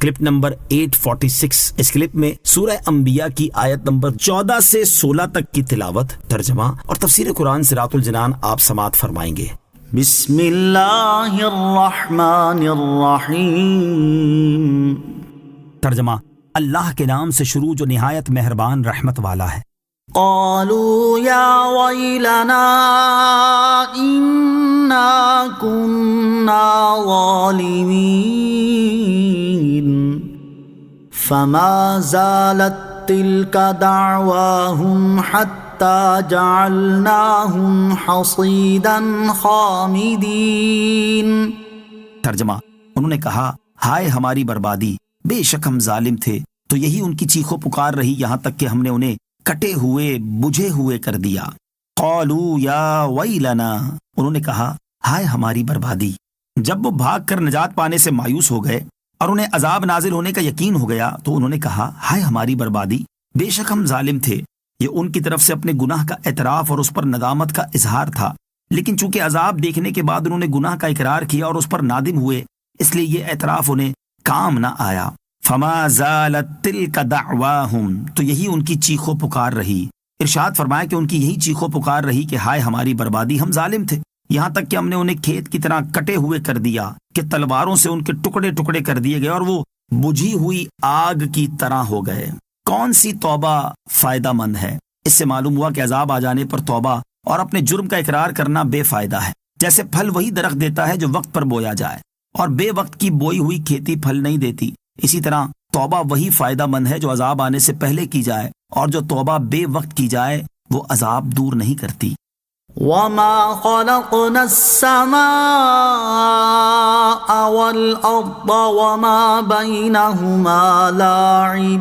Clip number 846۔ اس clip میں سورہ انبیاء کی آیت نمبر 14 سے 16 تک کی تلاوت، ترجمہ اور تفسیر قرآن صراط الجنان آپ سماعت فرمائیں گے۔ بسم اللہ الرحمن الرحیم۔ ترجمہ: اللہ کے نام سے شروع جو نہایت مہربان رحمت والا ہے۔ قالوا یا ویلنا انا كنا ظالمین فما زالت تلك دعواهم حتى جعلناهم حصيدا خامدين۔ ترجمہ: انہوں نے کہا، ہائے ہماری بربادی، بے شک ہم ظالم تھے، تو یہی ان کی چیخو پکار رہی یہاں تک کہ ہم نے انہیں کٹے ہوئے بجھے ہوئے کر دیا۔ قالوا یا ویلنا، انہوں نے کہا، ہائے ہماری بربادی۔ جب وہ بھاگ کر نجات پانے سے مایوس ہو گئے اور انہیں عذاب نازل ہونے کا یقین ہو گیا تو انہوں نے کہا، ہائے ہماری بربادی، بے شک ہم ظالم تھے۔ یہ ان کی طرف سے اپنے گناہ کا اعتراف اور اس پر ندامت کا اظہار تھا، لیکن چونکہ عذاب دیکھنے کے بعد انہوں نے گناہ کا اقرار کیا اور اس پر نادم ہوئے، اس لیے یہ اعتراف انہیں کام نہ آیا۔ فما زالت تلک دعواہم، تو یہی ان کی چیخو پکار رہی۔ ارشاد فرمایا کہ ان کی یہی چیخو پکار رہی کہ ہائے ہماری بربادی، ہم ظالم تھے، یہاں تک کہ ہم نے انہیں کھیت کی طرح کٹے ہوئے کر دیا کہ تلواروں سے ان کے ٹکڑے ٹکڑے کر دیے گئے اور وہ بجھی ہوئی آگ کی طرح ہو گئے۔ کون سی توبہ فائدہ مند ہے؟ اس سے معلوم ہوا کہ عذاب آ جانے پر توبہ اور اپنے جرم کا اقرار کرنا بے فائدہ ہے۔ جیسے پھل وہی درخت دیتا ہے جو وقت پر بویا جائے، اور بے وقت کی بوئی ہوئی کھیتی پھل نہیں دیتی، اسی طرح توبہ وہی فائدہ مند ہے جو عذاب آنے سے پہلے کی جائے، اور جو توبہ بے وقت کی جائے وہ عذاب دور نہیں کرتی۔ وما خلقنا السماء والأرض وما بينهما لاعبين۔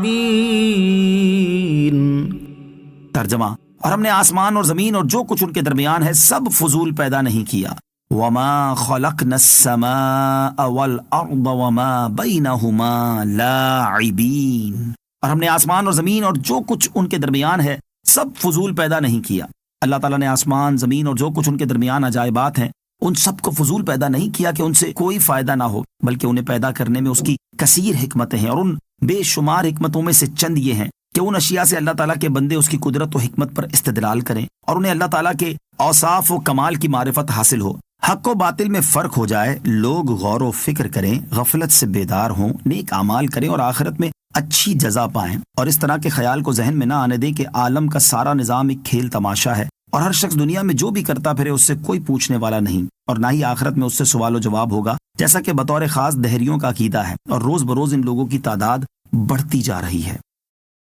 ترجمہ: اور ہم نے آسمان اور زمین اور جو کچھ ان کے درمیان ہے سب فضول پیدا نہیں کیا۔ وما خلقنا السماء والارض وما بینہما لاعبین، اور ہم نے آسمان اور زمین اور جو کچھ ان کے درمیان ہے سب فضول پیدا نہیں کیا۔ اللہ تعالیٰ نے آسمان، زمین اور جو کچھ ان کے درمیان عجائبات ہیں ان سب کو فضول پیدا نہیں کیا کہ ان سے کوئی فائدہ نہ ہو، بلکہ انہیں پیدا کرنے میں اس کی کثیر حکمتیں ہیں، اور ان بے شمار حکمتوں میں سے چند یہ ہیں کہ ان اشیاء سے اللہ تعالیٰ کے بندے اس کی قدرت و حکمت پر استدلال کریں اور انہیں اللہ تعالیٰ کے اوصاف و کمال کی معرفت حاصل ہو، حق و باطل میں فرق ہو جائے، لوگ غور و فکر کریں، غفلت سے بیدار ہوں، نیک اعمال کریں اور آخرت میں اچھی جزا پائیں، اور اس طرح کے خیال کو ذہن میں نہ آنے دیں کہ عالم کا سارا نظام ایک کھیل تماشا ہے اور ہر شخص دنیا میں جو بھی کرتا پھرے اس سے کوئی پوچھنے والا نہیں، اور نہ ہی آخرت میں اس سے سوال و جواب ہوگا، جیسا کہ بطور خاص دہریوں کا عقیدہ ہے، اور روز بروز ان لوگوں کی تعداد بڑھتی جا رہی ہے۔